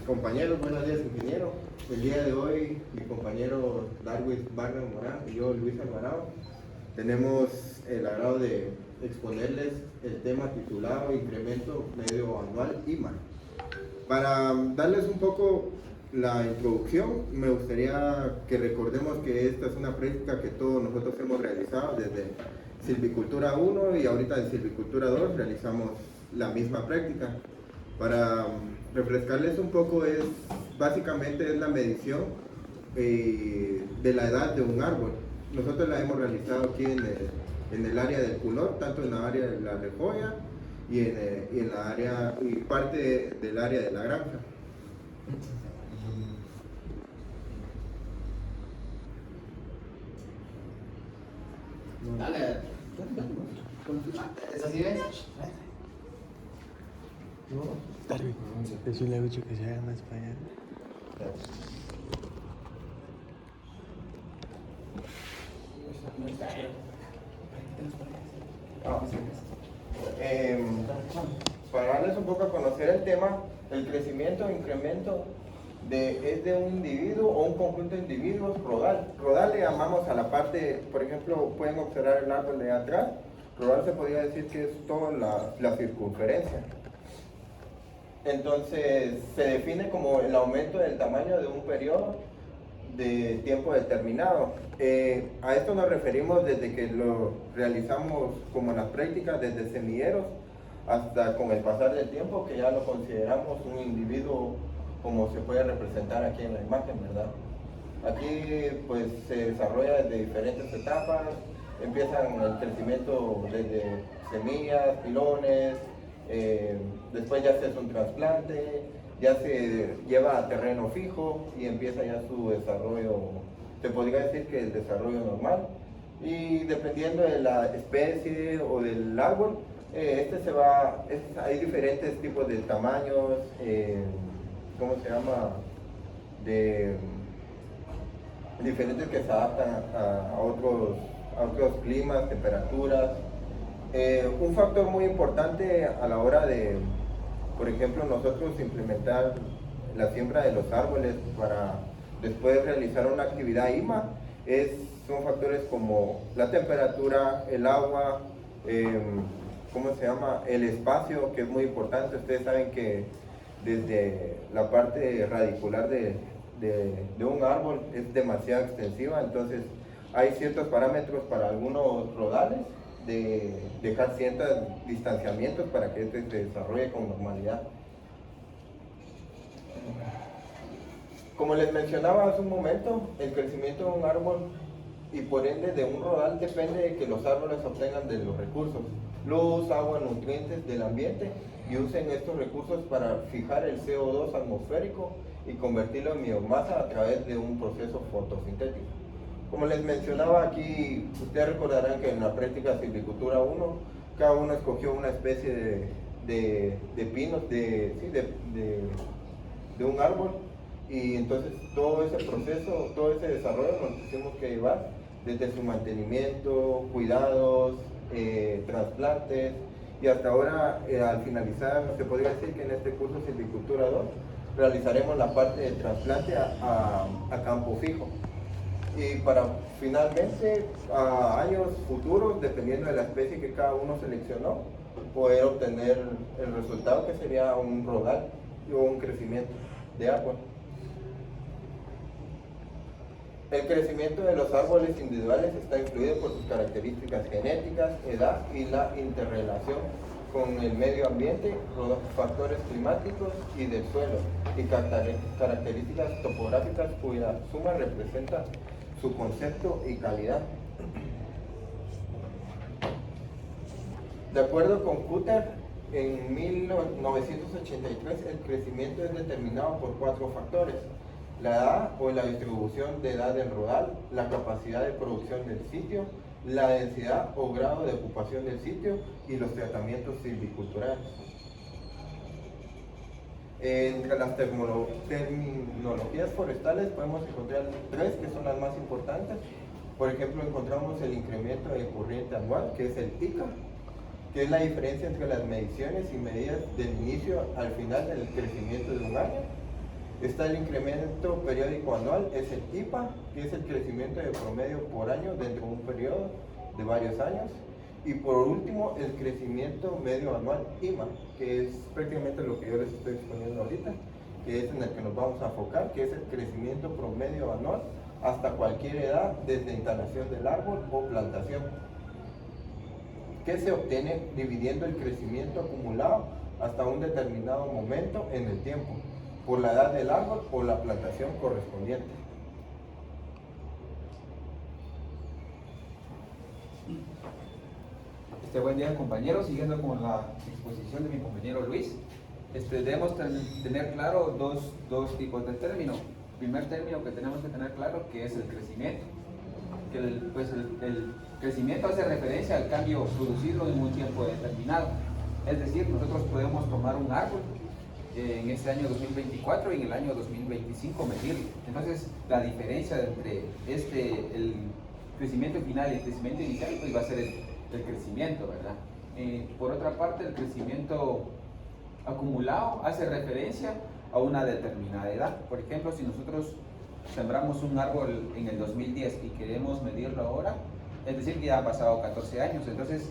compañeros, buenos días ingeniero. El día de hoy mi compañero Darwin Vargas Morán y yo Luis Alvarado tenemos el agrado de exponerles el tema titulado Incremento Medio Anual IMA. Para darles un poco la introducción, me gustaría que recordemos que esta es una práctica que todos nosotros hemos realizado desde Silvicultura 1 y ahorita en Silvicultura 2 realizamos la misma práctica. Para refrescarles un poco, básicamente es la medición de la edad de un árbol. Nosotros la hemos realizado aquí en el área del Culor, tanto en la área de la Rejoya y en la área y parte del área de la granja. Dale. ¿Es así, ves? Darwin, decirle a Lucho que se haga más para allá. Para darles un poco a conocer el tema, el crecimiento o incremento es de un individuo o un conjunto de individuos rodal. Rodal le llamamos a la parte, por ejemplo, pueden observar el árbol de atrás. Rodal se podría decir que es toda la circunferencia. Entonces se define como el aumento del tamaño de un periodo de tiempo determinado. A esto nos referimos desde que lo realizamos como en las prácticas, desde semilleros hasta con el pasar del tiempo, que ya lo consideramos un individuo como se puede representar aquí en la imagen, ¿verdad? Aquí pues se desarrolla desde diferentes etapas, empiezan el crecimiento desde semillas, pilones, después ya se hace un trasplante, ya se lleva a terreno fijo y empieza ya su desarrollo, se podría decir que el desarrollo normal, y dependiendo de la especie o del árbol, hay diferentes tipos de tamaños, ¿cómo se llama? Diferentes que se adaptan a otros climas, temperaturas. Un factor muy importante a la hora de, por ejemplo, nosotros implementar la siembra de los árboles para después realizar una actividad IMA, son factores como la temperatura, el agua, ¿cómo se llama? El espacio, que es muy importante. Ustedes saben que desde la parte radicular de un árbol es demasiado extensiva, entonces hay ciertos parámetros para algunos rodales de dejar ciertos distanciamientos para que este se desarrolle con normalidad. Como les mencionaba hace un momento, el crecimiento de un árbol y por ende de un rodal depende de que los árboles obtengan de los recursos, luz, agua, nutrientes del ambiente, y usen estos recursos para fijar el CO2 atmosférico y convertirlo en biomasa a través de un proceso fotosintético. Como les mencionaba aquí, ustedes recordarán que en la práctica Silvicultura 1, cada uno escogió una especie de pinos, de un árbol, y entonces todo ese proceso, todo ese desarrollo nos tuvimos que llevar desde su mantenimiento, cuidados, trasplantes, y hasta ahora al finalizar, se podría decir que en este curso Silvicultura 2 realizaremos la parte de trasplante a campo fijo. Y para finalmente, a años futuros, dependiendo de la especie que cada uno seleccionó, poder obtener el resultado que sería un rodal o un crecimiento de árbol. El crecimiento de los árboles individuales está influido por sus características genéticas, edad y la interrelación con el medio ambiente, factores climáticos y del suelo, y características topográficas cuya suma representa su concepto y calidad. De acuerdo con Cutter, en 1983 el crecimiento es determinado por 4 factores: la edad o la distribución de edad del rodal, la capacidad de producción del sitio, la densidad o grado de ocupación del sitio y los tratamientos silviculturales. Entre las terminologías forestales podemos encontrar 3 que son las más importantes. Por ejemplo, encontramos el incremento de corriente anual, que es el ICA, que es la diferencia entre las mediciones y medidas del inicio al final del crecimiento de un año. Está el incremento periódico anual, es el IPA, que es el crecimiento de promedio por año dentro de un periodo de varios años. Y por último, el crecimiento medio anual, IMA, que es prácticamente lo que yo les estoy exponiendo ahorita, que es en el que nos vamos a enfocar, que es el crecimiento promedio anual hasta cualquier edad, desde instalación del árbol o plantación, que se obtiene dividiendo el crecimiento acumulado hasta un determinado momento en el tiempo, por la edad del árbol o la plantación correspondiente. Buen día, compañeros. Siguiendo con la exposición de mi compañero Luis, debemos tener claro dos tipos de términos. El primer término que tenemos que tener claro que es el crecimiento. Que el crecimiento hace referencia al cambio producido en un tiempo determinado. Es decir, nosotros podemos tomar un árbol en este año 2024 y en el año 2025 medirlo. Entonces, la diferencia entre el crecimiento final y el crecimiento inicial pues va a ser el crecimiento, ¿verdad? Por otra parte, el crecimiento acumulado hace referencia a una determinada edad. Por ejemplo, si nosotros sembramos un árbol en el 2010 y queremos medirlo ahora, es decir, que ya han pasado 14 años, entonces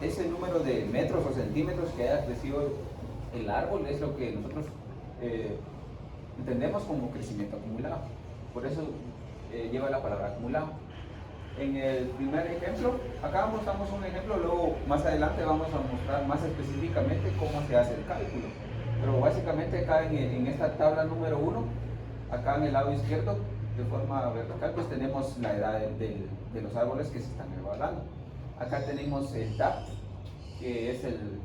ese número de metros o centímetros que haya crecido el árbol es lo que nosotros entendemos como crecimiento acumulado. Por eso lleva la palabra acumulado. En el primer ejemplo, acá mostramos un ejemplo, luego más adelante vamos a mostrar más específicamente cómo se hace el cálculo. Pero básicamente acá en esta tabla número 1, acá en el lado izquierdo, de forma vertical, pues tenemos la edad de los árboles que se están evaluando. Acá tenemos el TAP, que es el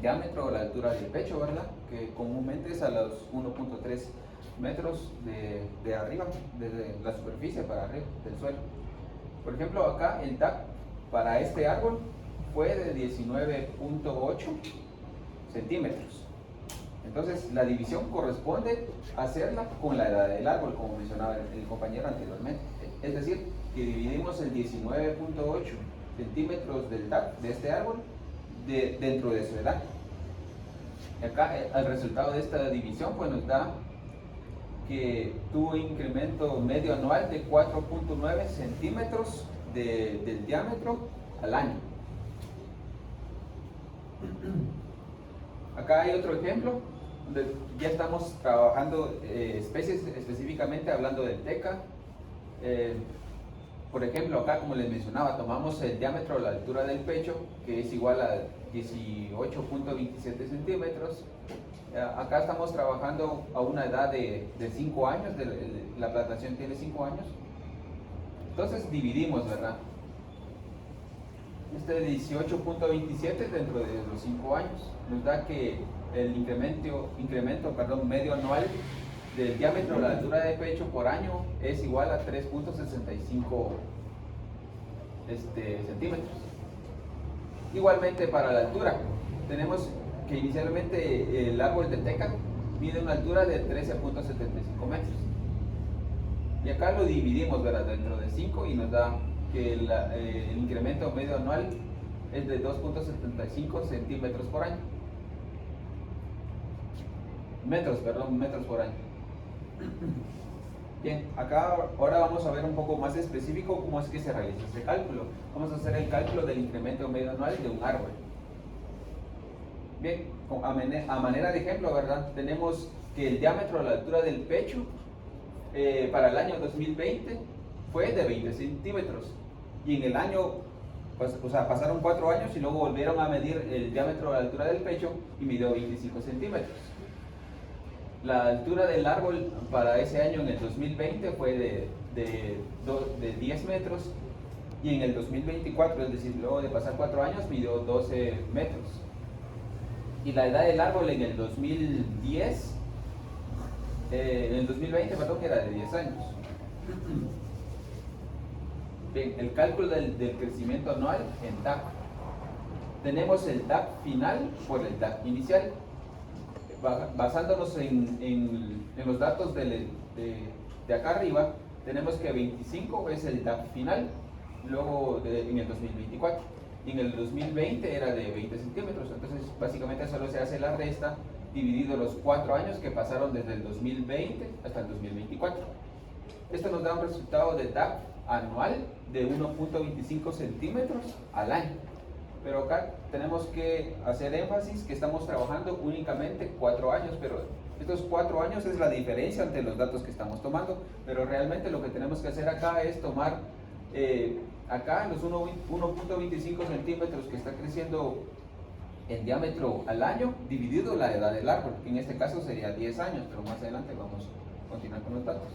diámetro o la altura del pecho, ¿verdad? Que comúnmente es a los 1.3 metros de arriba, desde la superficie para arriba del suelo. Por ejemplo, acá el TAP para este árbol fue de 19.8 centímetros. Entonces, la división corresponde a hacerla con la edad del árbol, como mencionaba el compañero anteriormente. Es decir, que dividimos el 19.8 centímetros del TAP de este árbol dentro de su edad. Y acá, el resultado de esta división pues nos da que tuvo un incremento medio anual de 4.9 centímetros del diámetro al año. Acá hay otro ejemplo donde ya estamos trabajando especies específicamente hablando del teca. Por ejemplo, acá como les mencionaba, tomamos el diámetro o la altura del pecho, que es igual a 18.27 centímetros. Acá estamos trabajando a una edad de 5 años, la plantación tiene 5 años. Entonces dividimos, ¿verdad? De 18.27 dentro de los 5 años nos da que el incremento medio anual del diámetro de la altura de pecho por año es igual a 3.65 centímetros. Igualmente para la altura, tenemos que inicialmente el árbol de teca mide una altura de 13.75 metros. Y acá lo dividimos, ¿verdad?, dentro de 5 y nos da que el incremento medio anual es de 2.75 centímetros por año. Metros por año. Bien, acá ahora vamos a ver un poco más específico cómo es que se realiza este cálculo. Vamos a hacer el cálculo del incremento medio anual de un árbol. Bien, a manera de ejemplo, ¿verdad? Tenemos que el diámetro a la altura del pecho para el año 2020 fue de 20 centímetros. Y en el año, pues, pasaron 4 años y luego volvieron a medir el diámetro a la altura del pecho y midió 25 centímetros. La altura del árbol para ese año en el 2020 fue de 10 metros y en el 2024, es decir, luego de pasar 4 años, midió 12 metros. Y la edad del árbol en el 2020, era de 10 años. Bien, el cálculo del crecimiento anual en TAP. Tenemos el TAP final por el TAP inicial. Basándonos en los datos de acá arriba, tenemos que 25 es el TAP final, luego en el 2024. Y en el 2020 era de 20 centímetros, entonces básicamente solo se hace la resta dividido los 4 años que pasaron desde el 2020 hasta el 2024. Esto nos da un resultado de DAP anual de 1.25 centímetros al año. Pero acá tenemos que hacer énfasis que estamos trabajando únicamente 4 años, pero estos 4 años es la diferencia entre los datos que estamos tomando, pero realmente lo que tenemos que hacer acá es tomar acá los 1.25 centímetros que está creciendo en diámetro al año, dividido la edad del árbol, que en este caso sería 10 años, pero más adelante vamos a continuar con los datos.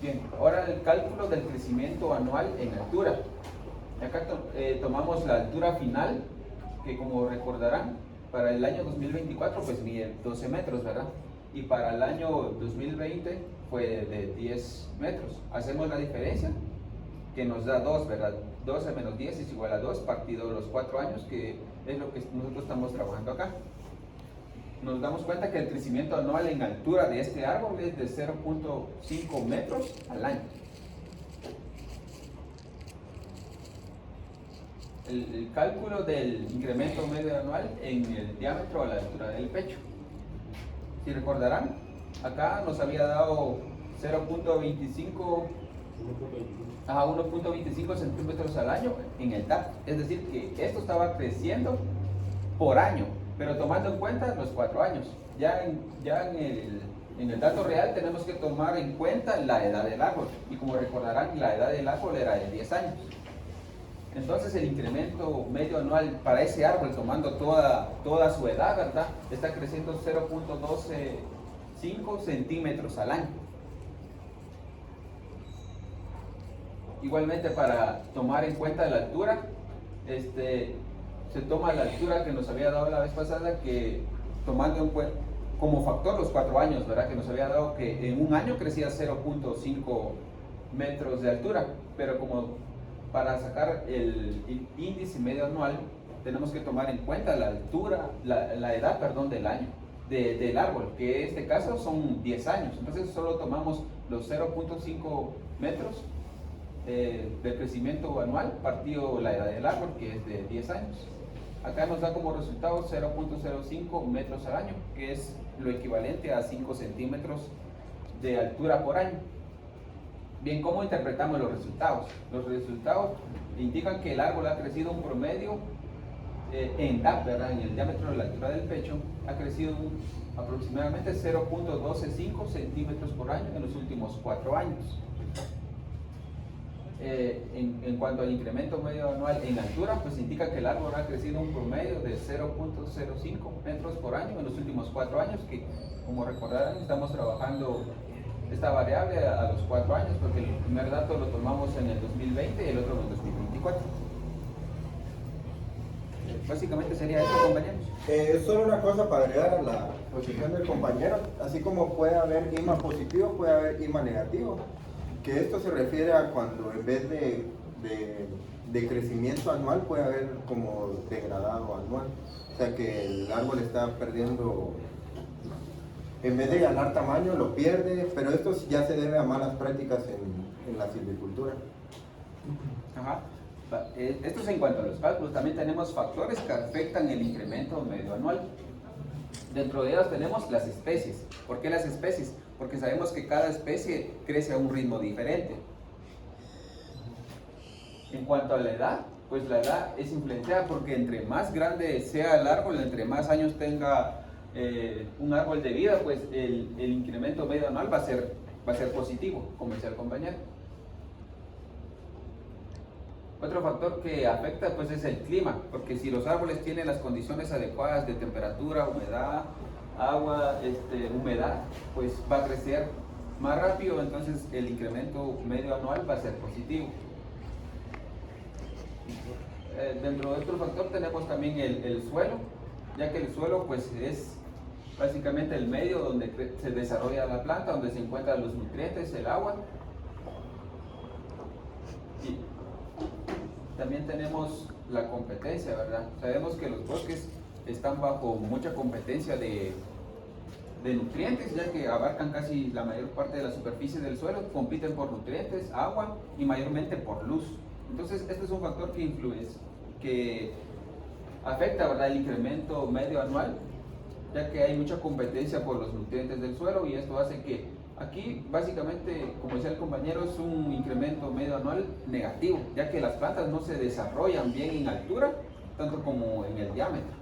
Bien, ahora el cálculo del crecimiento anual en altura. Acá tomamos la altura final, que como recordarán, para el año 2024 pues mide 12 metros, ¿verdad? Y para el año 2020 fue de 10 metros. Hacemos la diferencia, que nos da 2, ¿verdad? 12 menos 10 es igual a 2, partido los 4 años, que es lo que nosotros estamos trabajando acá. Nos damos cuenta que el crecimiento anual en altura de este árbol es de 0.5 metros al año. El cálculo del incremento medio anual en el diámetro a la altura del pecho. Si recordarán, acá nos había dado 1.25 centímetros al año en el DAP. Es decir, que esto estaba creciendo por año, pero tomando en cuenta los 4 años. Ya en el dato real tenemos que tomar en cuenta la edad del árbol. Y como recordarán, la edad del árbol era de 10 años. Entonces el incremento medio anual para ese árbol, tomando toda su edad, ¿verdad?, está creciendo 0.125 centímetros al año. Igualmente, para tomar en cuenta la altura, se toma la altura que nos había dado la vez pasada, que tomando en cuenta como factor los 4 años, ¿verdad?, que nos había dado que en un año crecía 0.5 metros de altura, pero como para sacar el índice medio anual tenemos que tomar en cuenta la altura, la edad, perdón, del año, del árbol, que en este caso son 10 años. Entonces solo tomamos los 0.5 metros de crecimiento anual partido la edad del árbol, que es de 10 años. Acá nos da como resultado 0.05 metros al año, que es lo equivalente a 5 centímetros de altura por año. Bien, ¿cómo interpretamos los resultados? Los resultados indican que el árbol ha crecido un promedio en DAP, ¿verdad?, en el diámetro de la altura del pecho, ha crecido aproximadamente 0.125 centímetros por año en los últimos 4 años. En cuanto al incremento medio anual en altura, pues indica que el árbol ha crecido un promedio de 0.05 metros por año en los últimos 4 años, que como recordarán estamos trabajando esta variable a los 4 años, porque el primer dato lo tomamos en el 2020 y el otro en el 2024. Básicamente sería eso, compañeros. Solo una cosa para agregar a la posición del compañero, así como puede haber IMA positivo, puede haber IMA negativo, que esto se refiere a cuando en vez de crecimiento anual puede haber como degradado anual, o sea que el árbol está perdiendo, en vez de ganar tamaño lo pierde, pero esto ya se debe a malas prácticas en la silvicultura. Ajá. Esto es en cuanto a los cálculos. También tenemos factores que afectan el incremento medio anual. Dentro de ellos tenemos las especies. ¿Por qué las especies? Porque sabemos que cada especie crece a un ritmo diferente. En cuanto a la edad, pues la edad es influenciada porque entre más grande sea el árbol, entre más años tenga un árbol de vida, pues el incremento medio anual va a ser positivo, como decía el compañero. Otro factor que afecta pues es el clima, porque si los árboles tienen las condiciones adecuadas de temperatura, humedad, agua, humedad, pues va a crecer más rápido, entonces el incremento medio anual va a ser positivo. Dentro de otro factor tenemos también el suelo, ya que el suelo pues es básicamente el medio donde se desarrolla la planta, donde se encuentran los nutrientes, el agua. Y también tenemos la competencia, ¿verdad? Sabemos que los bosques están bajo mucha competencia de nutrientes, ya que abarcan casi la mayor parte de la superficie del suelo, compiten por nutrientes, agua y mayormente por luz. Entonces, este es un factor que afecta, ¿verdad?, el incremento medio anual ya que hay mucha competencia por los nutrientes del suelo y esto hace que aquí básicamente, como decía el compañero, es un incremento medio anual negativo, ya que las plantas no se desarrollan bien en altura, tanto como en el diámetro.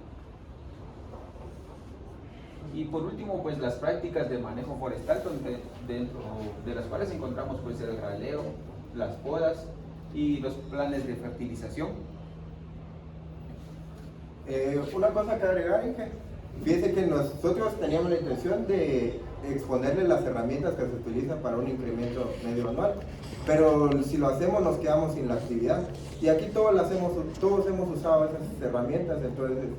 Y por último, pues las prácticas de manejo forestal, dentro de las cuales encontramos pues el raleo, las podas y los planes de fertilización. Una cosa que agregar, Inge. Fíjese que nosotros teníamos la intención de exponerle las herramientas que se utilizan para un incremento medio anual, pero si lo hacemos nos quedamos sin la actividad. Y aquí todos hemos usado esas herramientas, entonces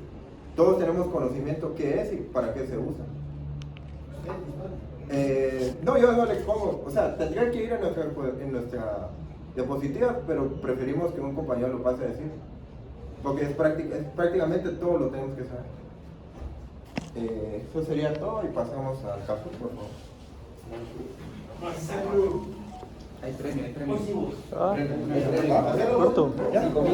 todos tenemos conocimiento qué es y para qué se usa. No, yo no le expongo, o sea, tendría que ir en nuestra diapositiva, pero preferimos que un compañero lo pase a decir, porque prácticamente todo lo tenemos que saber. Eso sería todo y pasamos al caso, por favor. Hay premio, hay premio. Ah, corto. ¿Ya?